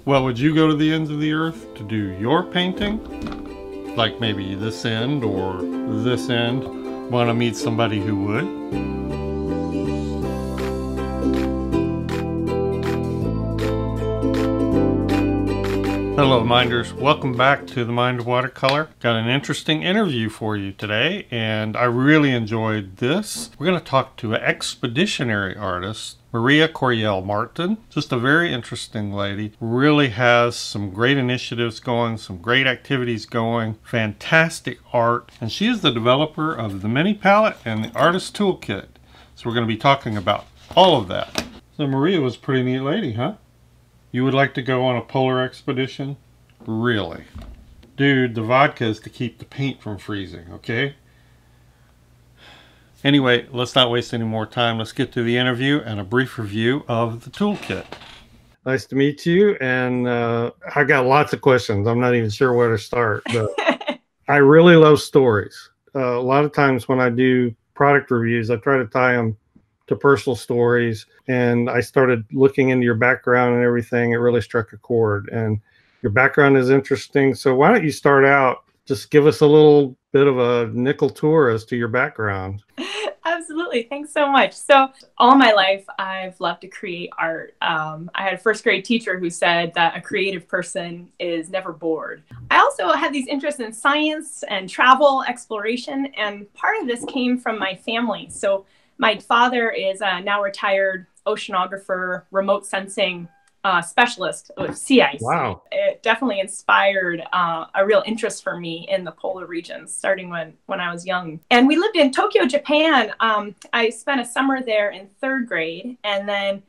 Well, would you go to the ends of the earth to do your painting? Like maybe this end or this end? Want to meet somebody who would? Hello Minders, welcome back to the Mind of Watercolor. Got an interesting interview for you today and I really enjoyed this. We're going to talk to an expeditionary artist, Maria Coryell-Martin. Just a very interesting lady. Really has some great initiatives going, some great activities going, fantastic art. And she is the developer of the Mini Palette and the Artist Toolkit. So we're going to be talking about all of that. So Maria was a pretty neat lady, huh? You would like to go on a polar expedition? Really? Dude, the vodka is to keep the paint from freezing, okay? Anyway, let's not waste any more time. Let's get to the interview and a brief review of the toolkit. Nice to meet you, and I got lots of questions. I'm not even sure where to start, but I really love stories. A lot of times when I do product reviews, I try to tie them to personal stories, and I started looking into your background and everything. It really struck a chord, and your background is interesting. So why don't you start out, just give us a little bit of a nickel tour as to your background. Absolutely. Thanks so much. So all my life, I've loved to create art. I had a first grade teacher who said that a creative person is never bored. I also had these interests in science and travel, exploration, and part of this came from my family. So my father is a now retired oceanographer, remote sensing specialist with sea ice. Wow. It definitely inspired a real interest for me in the polar regions, starting when I was young. And we lived in Tokyo, Japan. I spent a summer there in third grade, and then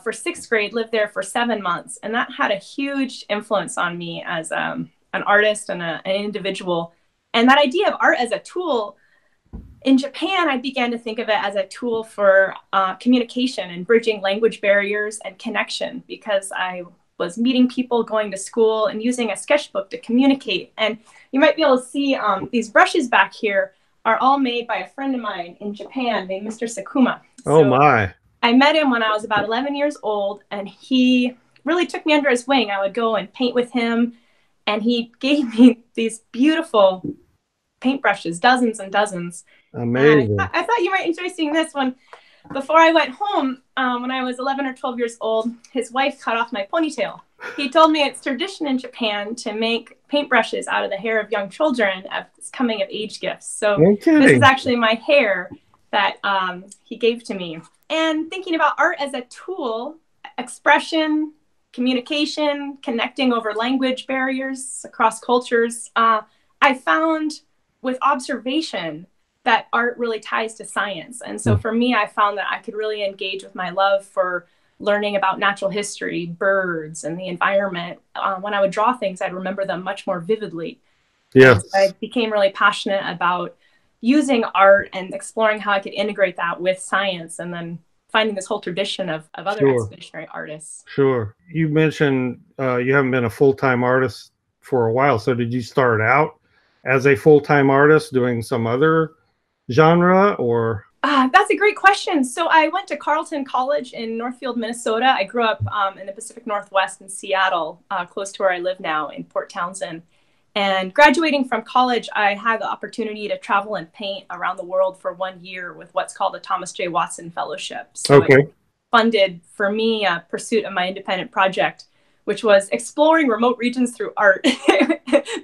for sixth grade, lived there for 7 months. And that had a huge influence on me as an artist and an individual. And that idea of art as a tool, in Japan, I began to think of it as a tool for communication and bridging language barriers and connection, because I was meeting people, going to school, and using a sketchbook to communicate. And you might be able to see these brushes back here are all made by a friend of mine in Japan named Mr. Sakuma. Oh my. I met him when I was about 11 years old, and he really took me under his wing. I would go and paint with him, and he gave me these beautiful paintbrushes, dozens and dozens. Amazing. I thought you might enjoy seeing this one. Before I went home, when I was 11 or 12 years old, his wife cut off my ponytail. He told me it's tradition in Japan to make paintbrushes out of the hair of young children as coming of age gifts. So this is actually my hair that he gave to me. And thinking about art as a tool, expression, communication, connecting over language barriers across cultures, I found with observation that art really ties to science. And so for me, I found that I could really engage with my love for learning about natural history, birds, and the environment. When I would draw things, I'd remember them much more vividly. Yes. So I became really passionate about using art and exploring how I could integrate that with science, and then finding this whole tradition of other expeditionary artists. Sure. You mentioned you haven't been a full-time artist for a while. So did you start out as a full-time artist doing some other genre, or? That's a great question. So I went to Carleton College in Northfield, Minnesota. I grew up in the Pacific Northwest in Seattle, close to where I live now in Port Townsend. And graduating from college, I had the opportunity to travel and paint around the world for 1 year with what's called a Thomas J. Watson Fellowship. So it funded for me a pursuit of my independent project, which was exploring remote regions through art.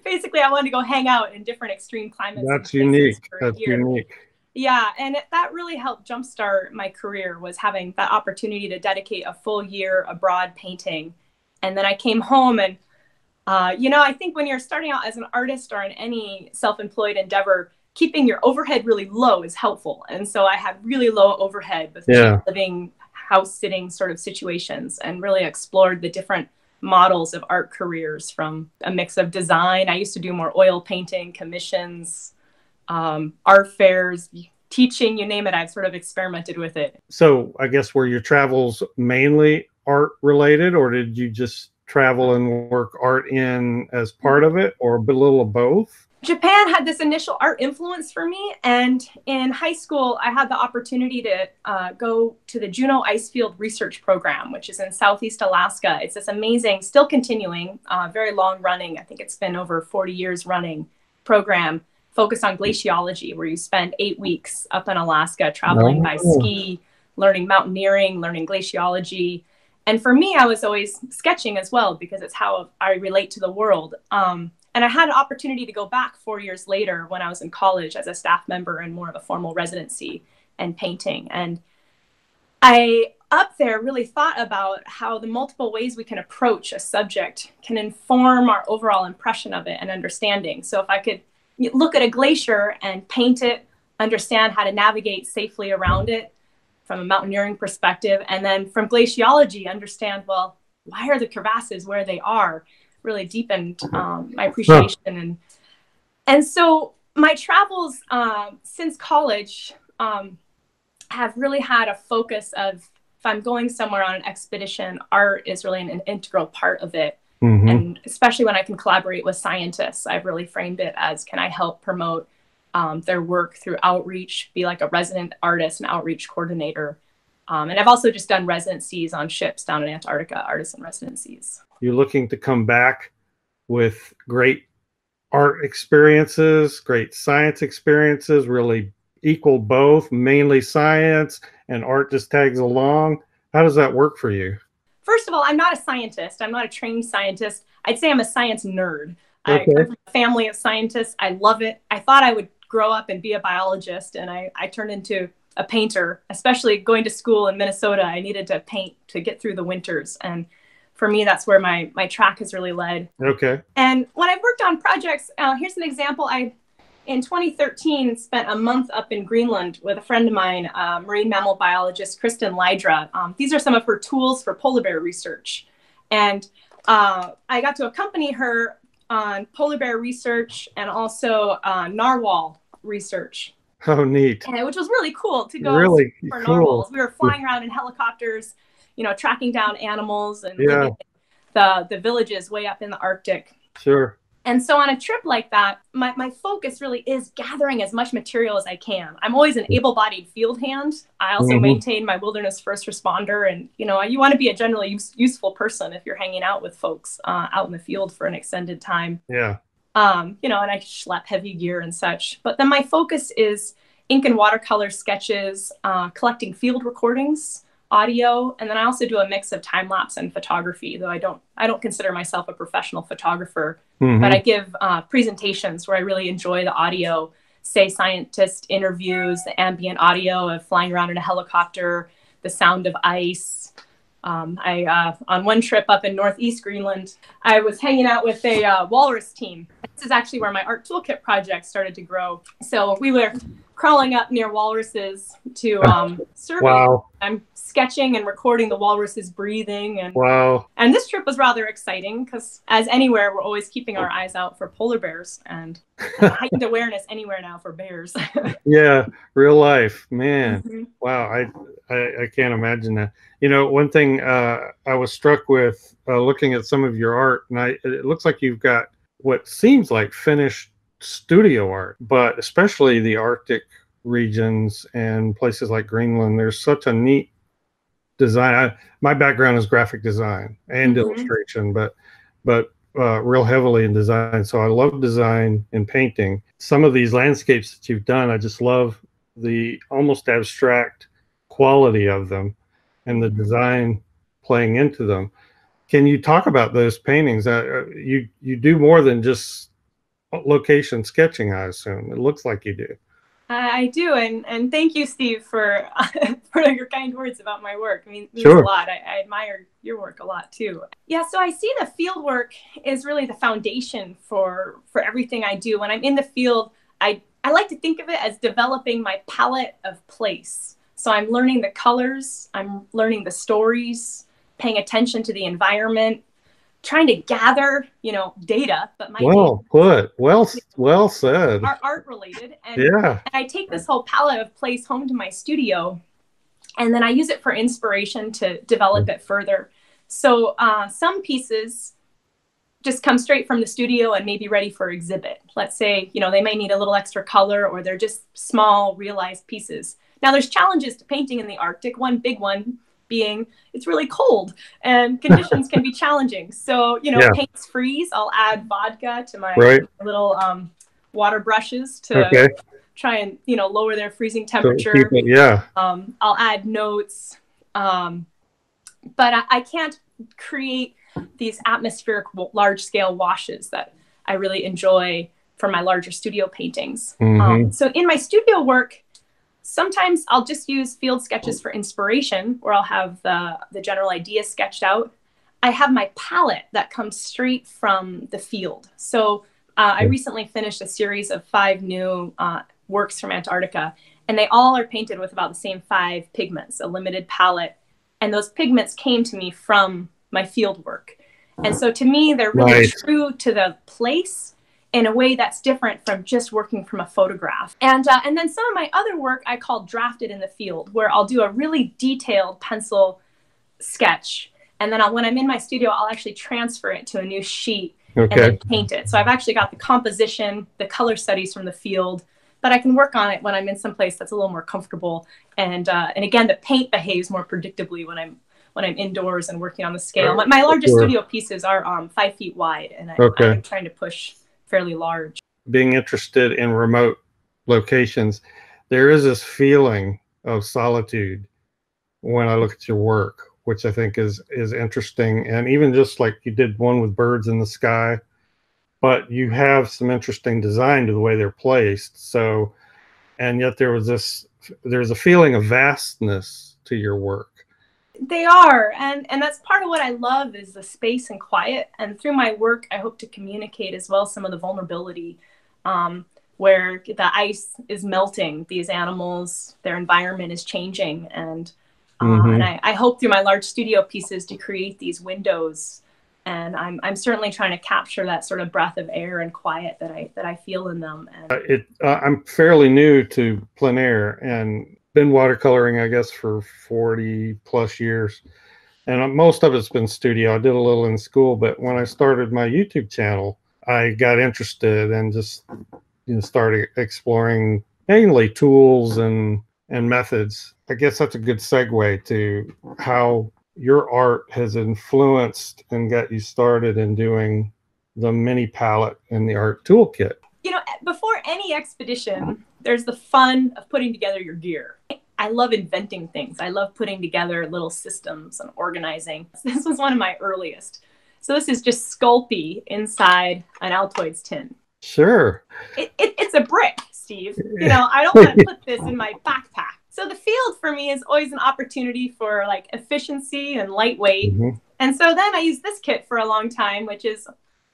Basically, I wanted to go hang out in different extreme climates. That's unique. That's unique. Yeah, and that really helped jumpstart my career, was having that opportunity to dedicate a full year abroad painting. And then I came home and, I think when you're starting out as an artist or in any self-employed endeavor, keeping your overhead really low is helpful. And so I had really low overhead with living, house sitting sort of situations, and really explored the different models of art careers, from a mix of design. I used to do more oil painting, commissions, art fairs, teaching, you name it. I've sort of experimented with it. So I guess were your travels mainly art related, or did you just travel and work art in as part of it, or a little of both? Japan had this initial art influence for me, and in high school, I had the opportunity to go to the Juneau Icefield Research Program, which is in Southeast Alaska. It's this amazing, still continuing, very long running, I think it's been over 40 years running program focused on glaciology, where you spend 8 weeks up in Alaska traveling by ski, learning mountaineering, learning glaciology. And for me, I was always sketching as well, because it's how I relate to the world. And I had an opportunity to go back 4 years later when I was in college as a staff member in more of a formal residency and painting. And I, up there, really thought about how the multiple ways we can approach a subject can inform our overall impression of it and understanding. So if I could look at a glacier and paint it, understand how to navigate safely around it from a mountaineering perspective, and then from glaciology, understand, well, why are the crevasses where they are? Really deepened my appreciation. And so my travels since college have really had a focus of, if I'm going somewhere on an expedition, art is really an integral part of it. And especially when I can collaborate with scientists, I've really framed it as, can I help promote their work through outreach, be like a resident artist and outreach coordinator. And I've also just done residencies on ships down in Antarctica, artisan residencies. You're looking to come back with great art experiences, great science experiences, really equal both, mainly science, and art just tags along. How does that work for you? First of all, I'm not a scientist. I'm not a trained scientist. I'd say I'm a science nerd. I come from a family of scientists. I love it. I thought I would grow up and be a biologist, and I turned into a painter. Especially going to school in Minnesota, I needed to paint to get through the winters. And for me, that's where my track has really led. And when I've worked on projects, here's an example. I, in 2013, spent a month up in Greenland with a friend of mine, marine mammal biologist, Kristen Lydra. These are some of her tools for polar bear research. And I got to accompany her on polar bear research and also narwhal research. Oh, neat. And, which was really cool to go for narwhals. We were flying around in helicopters, you know, tracking down animals and living in the villages way up in the Arctic. And so on a trip like that, my focus really is gathering as much material as I can. I'm always an able-bodied field hand. I also maintain my wilderness first responder. And, you know, you want to be a generally useful person if you're hanging out with folks out in the field for an extended time. You know, and I schlep heavy gear and such. But then my focus is ink and watercolor sketches, collecting field recordings, audio, and then I also do a mix of time lapse and photography, though I don't consider myself a professional photographer, but I give presentations where I really enjoy the audio, say scientist interviews, the ambient audio of flying around in a helicopter, the sound of ice. On one trip up in Northeast Greenland, I was hanging out with a walrus team. This is actually where my Art Toolkit project started to grow. So we were crawling up near walruses to survey. I'm sketching and recording the walruses breathing. And and this trip was rather exciting because, as anywhere, we're always keeping our eyes out for polar bears, and heightened awareness anywhere now for bears. Real life, man. Wow, I can't imagine that. You know, one thing I was struck with looking at some of your art, and it looks like you've got what seems like finished studio art, but especially the Arctic regions and places like Greenland, there's such a neat design. My background is graphic design and illustration, but real heavily in design. So I love design and painting. Some of these landscapes that you've done, I just love the almost abstract quality of them and the design playing into them. Can you talk about those paintings? You do more than just location sketching, I assume. It looks like you do. I do, and thank you, Steve, for your kind words about my work. I mean, it means a lot. I admire your work a lot too. Yeah, so I see the field work is really the foundation for everything I do. When I'm in the field, I like to think of it as developing my palette of place. So I'm learning the colors, I'm learning the stories, paying attention to the environment, trying to gather, you know, data, but my well said. Are art related, and I take this whole palette of place home to my studio, and then I use it for inspiration to develop it further. So some pieces just come straight from the studio and may be ready for exhibit. Let's say, you know, they may need a little extra color, or they're just small realized pieces. Now there's challenges to painting in the Arctic. One big one being it's really cold and conditions can be challenging. So, you know, paints freeze. I'll add vodka to my little water brushes to try and, you know, lower their freezing temperature. I'll add notes. But I can't create these atmospheric large scale washes that I really enjoy for my larger studio paintings. So in my studio work, sometimes I'll just use field sketches for inspiration, where I'll have the general idea sketched out. I have my palette that comes straight from the field. So I recently finished a series of 5 new works from Antarctica, and they all are painted with about the same 5 pigments, a limited palette. And those pigments came to me from my field work. And so to me, they're really true to the place in a way that's different from just working from a photograph. And then some of my other work I call drafted in the field, where I'll do a really detailed pencil sketch. And then when I'm in my studio, I'll actually transfer it to a new sheet and then paint it. So I've actually got the composition, the color studies from the field, but I can work on it when I'm in some place that's a little more comfortable. And again, the paint behaves more predictably when I'm indoors and working on the scale. My largest studio pieces are 5 feet wide, and I'm trying to push fairly large. Being interested in remote locations, there is this feeling of solitude when I look at your work, which I think is interesting. And even just like you did one with birds in the sky, but you have some interesting design to the way they're placed. So, and yet there's a feeling of vastness to your work. They are, and that's part of what I love is the space and quiet. And through my work, I hope to communicate as well some of the vulnerability, where the ice is melting, these animals, their environment is changing, and I hope through my large studio pieces to create these windows. And I'm certainly trying to capture that sort of breath of air and quiet that I feel in them. And I'm fairly new to plein air and been watercoloring, I guess, for 40 plus years. And most of it's been studio. I did a little in school, but when I started my YouTube channel, I got interested and just started exploring mainly tools and methods. I guess that's a good segue to how your art has influenced and got you started in doing the mini palette and the Art Toolkit. You know, before any expedition, there's the fun of putting together your gear. I love inventing things. I love putting together little systems and organizing. This was one of my earliest. So this is just Sculpey inside an Altoids tin. Sure. It's a brick, Steve. You know, I don't want to put this in my backpack. So the field for me is always an opportunity for like efficiency and lightweight. And so then I used this kit for a long time, which is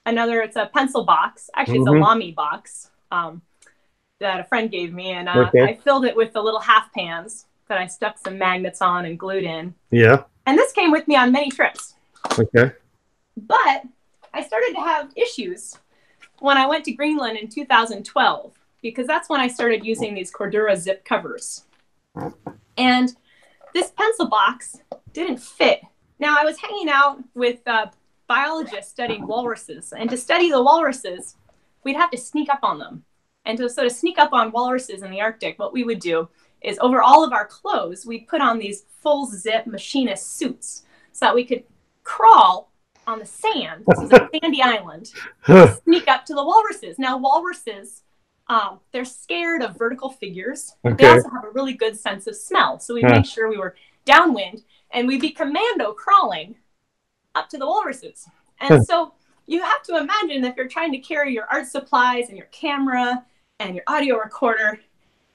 it's a pencil box. Actually, it's a Lamy box that a friend gave me. And I filled it with the little half pans that I stuck some magnets on and glued in. Yeah. And this came with me on many trips. Okay. But I started to have issues when I went to Greenland in 2012, because that's when I started using these Cordura zip covers. And this pencil box didn't fit. Now, I was hanging out with biologists studying walruses, and to study the walruses, we'd have to sneak up on them. And to sort of sneak up on walruses in the Arctic, what we would do is over all of our clothes, we'd put on these full zip machinist suits so that we could crawl on the sand. This is a sandy island. Sneak up to the walruses. Now, walruses, they're scared of vertical figures. They also have a really good sense of smell. So we made sure we were downwind, and we'd be commando crawling up to the walruses. And so you have to imagine if you're trying to carry your art supplies and your camera and your audio recorder,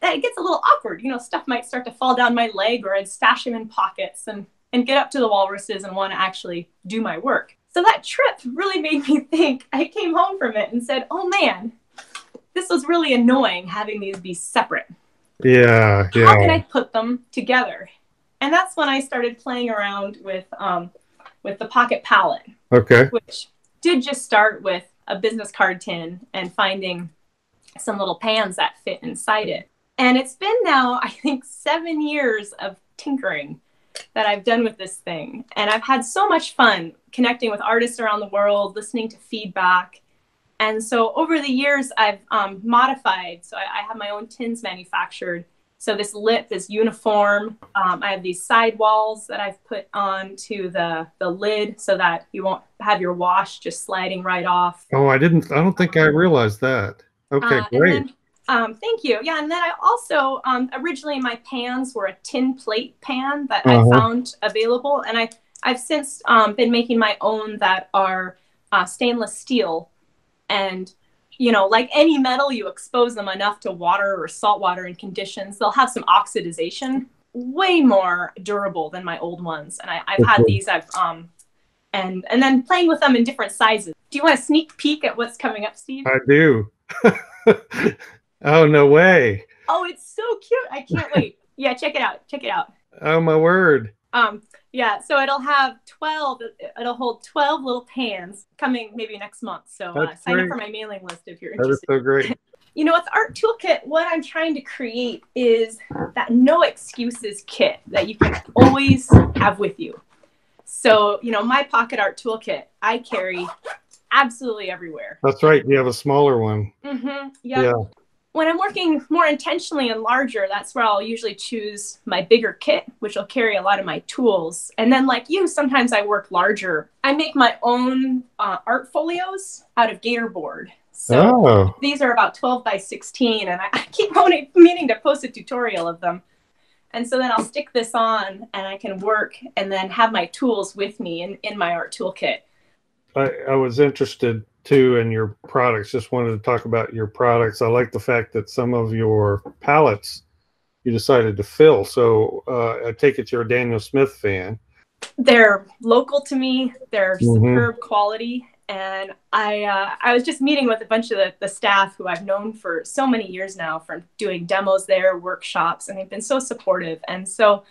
that it gets a little awkward. You know, stuff might start to fall down my leg, or I'd stash them in pockets and get up to the walruses and want to actually do my work. So that trip really made me think. I came home from it and said, oh man, this was really annoying having these be separate. Yeah. How can I put them together? And that's when I started playing around with the pocket palette. Okay. Which did just start with a business card tin and finding some little pans that fit inside it. And it's been now, I think, 7 years of tinkering. that I've done with this thing. And I've had so much fun connecting with artists around the world, listening to feedback. And so over the years, I've modified. So I have my own tins manufactured. So this lip is uniform. I have these side walls that I've put onto the lid so that you won't have your wash just sliding right off. Oh, I don't think I realized that. Okay, great. And then, thank you. Yeah, and then I also, originally my pans were a tin plate pan that I found available. And I've since been making my own that are stainless steel. And, you know, like any metal, you expose them enough to water or salt water in conditions, they'll have some oxidization, way more durable than my old ones. And I've had these, and then playing with them in different sizes. Do you want a sneak peek at what's coming up, Steve? I do. Oh, no way. Oh, it's so cute. I can't wait. Yeah, check it out. Check it out. Oh, my word. Yeah, so it'll hold 12 little pans coming maybe next month. So sign up for my mailing list if you're interested. That is so great. You know, with Art Toolkit, what I'm trying to create is that no excuses kit that you can always have with you. So, you know, my pocket Art Toolkit, I carry absolutely everywhere. That's right. You have a smaller one. Yeah. When I'm working more intentionally and larger, that's where I'll usually choose my bigger kit, which will carry a lot of my tools. And then like you, sometimes I work larger. I make my own art folios out of gator board. So these are about 12 by 16, and I keep meaning to post a tutorial of them. And so then I'll stick this on and I can work and then have my tools with me in my Art Toolkit. I was interested too in your products. Just wanted to talk about your products. I like the fact that some of your palettes you decided to fill. So I take it you're a Daniel Smith fan. They're local to me. They're superb quality. And I was just meeting with a bunch of the staff who I've known for so many years now, from doing demos there, workshops, and they've been so supportive. And so,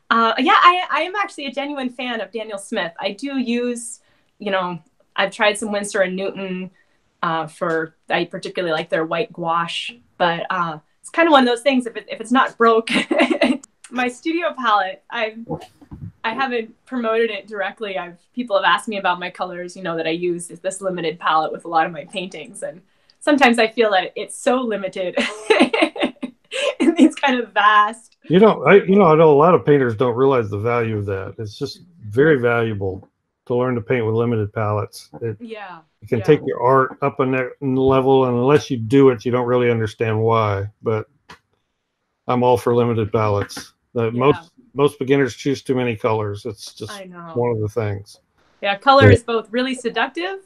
yeah, I am actually a genuine fan of Daniel Smith. I do use, you know, I've tried some Winsor and Newton I particularly like their white gouache, but it's kind of one of those things, if it's not broke. My studio palette, I haven't promoted it directly. People have asked me about my colors, you know, that I use this limited palette with a lot of my paintings. And sometimes I feel that it's so limited in these kind of vast. I know a lot of painters don't realize the value of that. It's just very valuable to learn to paint with limited palettes. It can take your art up a level, and unless you do it, you don't really understand why. But I'm all for limited palettes. Most beginners choose too many colors. It's just one of the things. Yeah, color is both really seductive,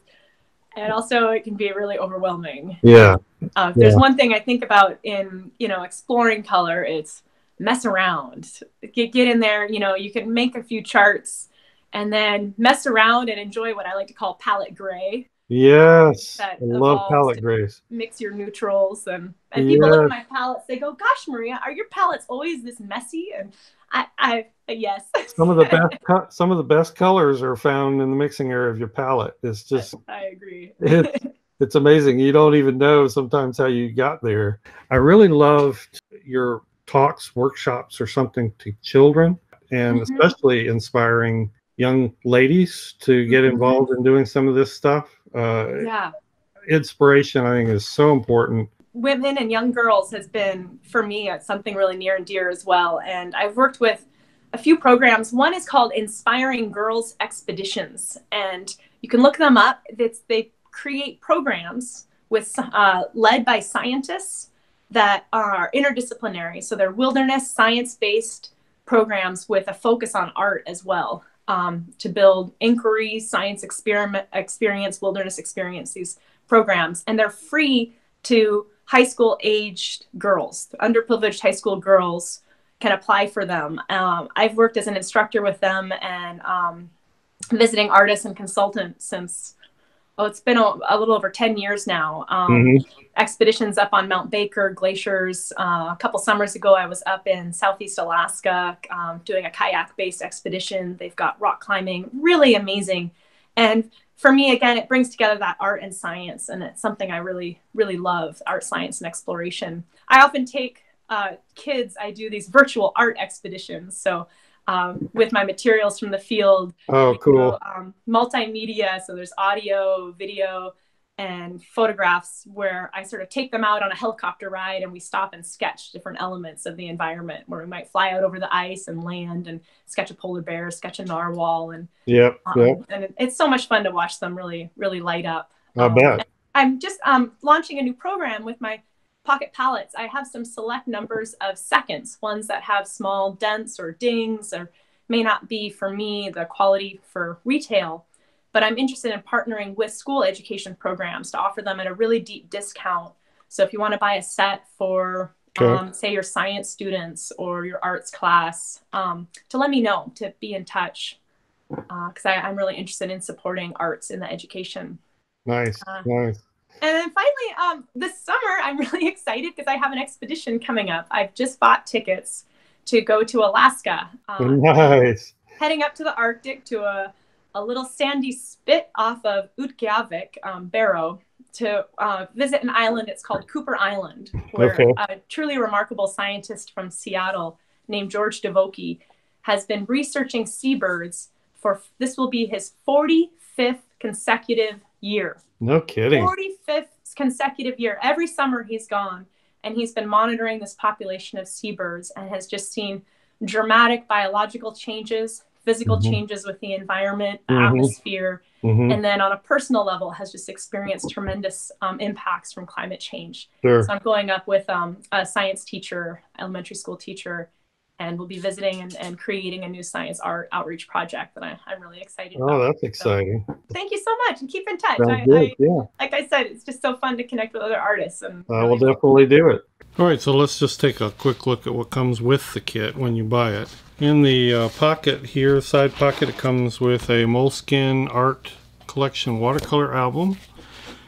and also it can be really overwhelming. Yeah. If there's one thing I think about in, you know, exploring color, it's mess around. Get in there, you know, you can make a few charts and then mess around and enjoy what I like to call palette gray. Yes, I love palette grays. Mix your neutrals, and people look at my palettes, they go, "Gosh, Maria, are your palettes always this messy?" And I yes. Some of the best colors are found in the mixing area of your palette. It's just I agree. It's amazing. You don't even know sometimes how you got there. I really loved your talks, workshops, or something to children, and especially inspiring young ladies to get involved in doing some of this stuff. Inspiration, I think, is so important. Women and young girls has been, for me, something really near and dear as well. And I've worked with a few programs. One is called Inspiring Girls Expeditions, and you can look them up. They create programs led by scientists that are interdisciplinary. So they're wilderness science-based programs with a focus on art as well. To build inquiry, science experience, wilderness experience, these programs. And they're free to high school aged girls. Underprivileged high school girls can apply for them. I've worked as an instructor with them and visiting artist and consultant since, it's been a little over 10 years now. Expeditions up on Mount Baker, glaciers. A couple summers ago, I was up in Southeast Alaska doing a kayak-based expedition. They've got rock climbing, really amazing. And for me, again, it brings together that art and science, and it's something I really, really love, art, science, and exploration. I often take kids, I do these virtual art expeditions. So with my materials from the field. Oh, cool. So, multimedia, so there's audio, video, and photographs where I sort of take them out on a helicopter ride and we stop and sketch different elements of the environment, where we might fly out over the ice and land and sketch a polar bear, sketch a narwhal. And and it's so much fun to watch them really light up. I bet. I'm just launching a new program with my pocket palettes. I have some select numbers of seconds, ones that have small dents or dings, or may not be for me the quality for retail. But I'm interested in partnering with school education programs to offer them at a really deep discount. So if you want to buy a set for, say, your science students or your arts class, to let me know, to be in touch, because I'm really interested in supporting arts in the education. Nice. And then finally, this summer, I'm really excited because I have an expedition coming up. I've just bought tickets to go to Alaska. Nice. Heading up to the Arctic to a little sandy spit off of Utqiagvik Barrow to visit an island. It's called Cooper Island, where a truly remarkable scientist from Seattle named George DeVokie has been researching seabirds for, this will be his 45th consecutive year. No kidding. 45th consecutive year. Every summer he's gone and he's been monitoring this population of seabirds and has just seen dramatic biological changes, physical changes with the environment, the atmosphere, and then on a personal level has just experienced tremendous impacts from climate change. So I'm going up with a science teacher, elementary school teacher, and we'll be visiting and creating a new science art outreach project that I'm really excited about. Oh, that's exciting. So, thank you so much, and keep in touch. Like I said, it's just so fun to connect with other artists. And I will definitely do it. All right, so let's just take a quick look at what comes with the kit when you buy it. In the pocket here, side pocket, it comes with a Moleskine Art Collection watercolor album.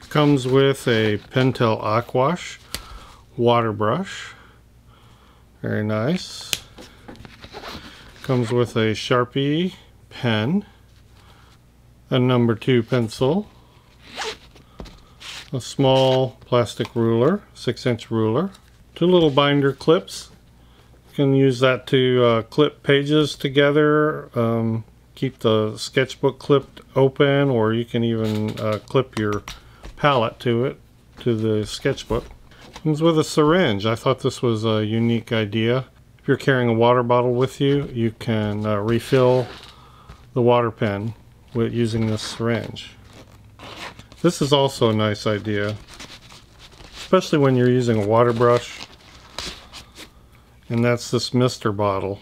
It comes with a Pentel Aquash water brush. Very nice. Comes with a Sharpie pen, a number 2 pencil, a small plastic ruler, 6-inch ruler, 2 little binder clips. You can use that to clip pages together, keep the sketchbook clipped open, or you can even clip your palette to it, to the sketchbook. Comes with a syringe. I thought this was a unique idea. If you're carrying a water bottle with you, you can refill the water pen with using this syringe. This is also a nice idea, especially when you're using a water brush. And that's this mister bottle.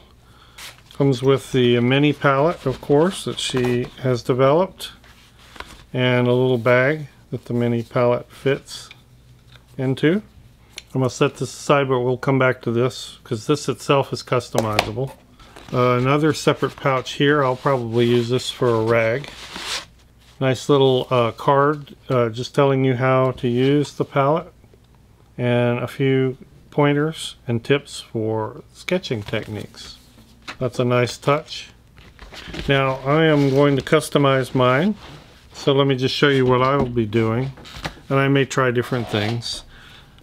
Comes with the mini palette, of course, that she has developed, and a little bag that the mini palette fits into. I'm going to set this aside, but we'll come back to this because this itself is customizable. Another separate pouch here. I'll probably use this for a rag. Nice little card just telling you how to use the palette, and a few pointers and tips for sketching techniques. That's a nice touch. Now I am going to customize mine, so let me just show you what I will be doing, and I may try different things.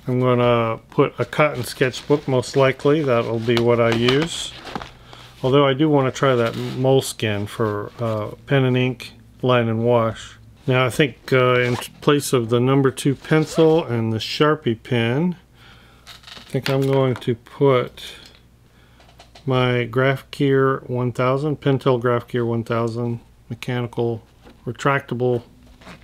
I'm going to put a cotton sketchbook, most likely. That'll be what I use. Although I do want to try that Moleskine for pen and ink, line and wash. Now I think in place of the number 2 pencil and the Sharpie pen, I think I'm going to put my Graph Gear 1000, Pentel Graph Gear 1000 mechanical retractable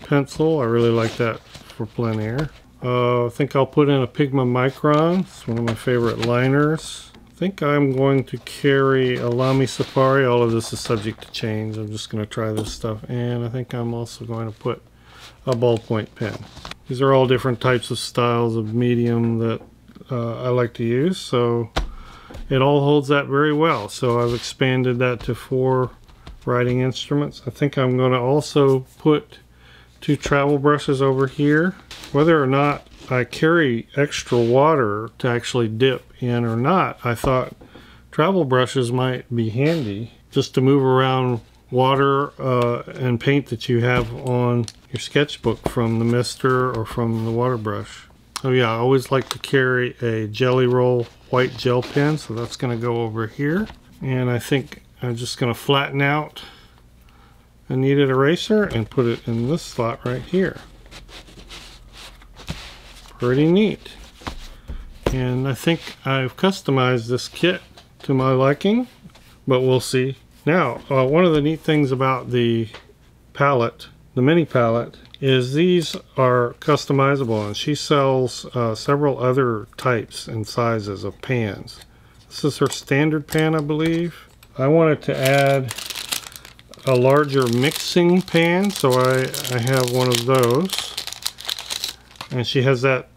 pencil. I really like that for plein air. I think I'll put in a Pigma Micron. It's one of my favorite liners. I think I'm going to carry a Lamy Safari. All of this is subject to change. I'm just going to try this stuff. And I think I'm also going to put a ballpoint pen. These are all different types of styles of medium that I like to use. So it all holds that very well. So I've expanded that to 4 writing instruments. I think I'm going to also put 2 travel brushes over here. Whether or not I carry extra water to actually dip in or not, I thought travel brushes might be handy just to move around water and paint that you have on your sketchbook from the mister or from the water brush. Oh yeah, I always like to carry a Jelly Roll white gel pen, so that's going to go over here. And I think I'm just going to flatten out a kneaded eraser and put it in this slot right here. Pretty neat. And I think I've customized this kit to my liking, but we'll see. Now, one of the neat things about the palette, the mini palette, is these are customizable, and she sells several other types and sizes of pans. This is her standard pan, I believe. I wanted to add a larger mixing pan, so I have one of those. And she has that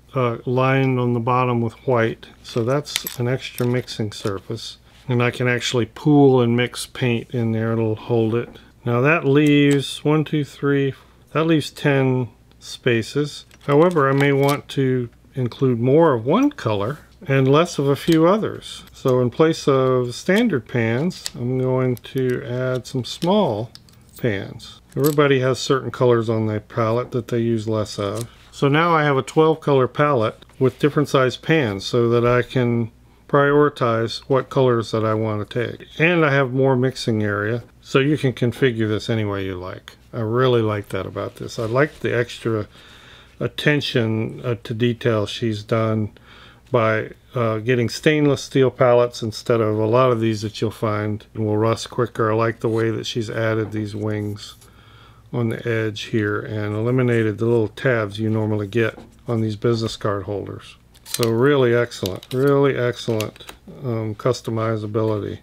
lined on the bottom with white, so that's an extra mixing surface. And I can actually pool and mix paint in there, it'll hold it. Now that leaves 1, 2, 3, that leaves 10 spaces. However, I may want to include more of one color and less of a few others. So in place of standard pans, I'm going to add some small pans. Everybody has certain colors on their palette that they use less of. So now I have a 12 color palette with different size pans so that I can prioritize what colors that I want to take. And I have more mixing area, so you can configure this any way you like. I really like that about this. I like the extra attention to detail she's done by getting stainless steel palettes instead of a lot of these that you'll find will rust quicker. I like the way that she's added these wings on the edge here and eliminated the little tabs you normally get on these business card holders. So really excellent customizability.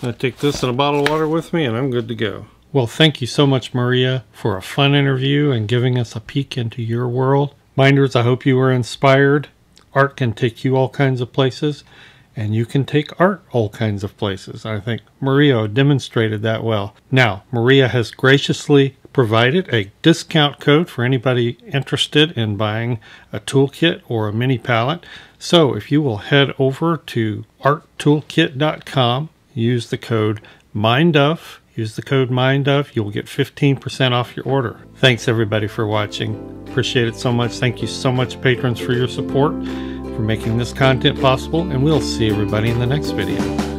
I take this in a bottle of water with me and I'm good to go. Well, thank you so much, Maria, for a fun interview and giving us a peek into your world. Minders, I hope you were inspired. Art can take you all kinds of places, and you can take art all kinds of places. I think Maria demonstrated that well. Now, Maria has graciously provided a discount code for anybody interested in buying a toolkit or a mini palette. So if you will head over to arttoolkit.com, use the code MINDOF. Use the code MINDOF. You'll get 15% off your order. Thanks everybody for watching. Appreciate it so much. Thank you so much, patrons, for your support, for making this content possible, and we'll see everybody in the next video.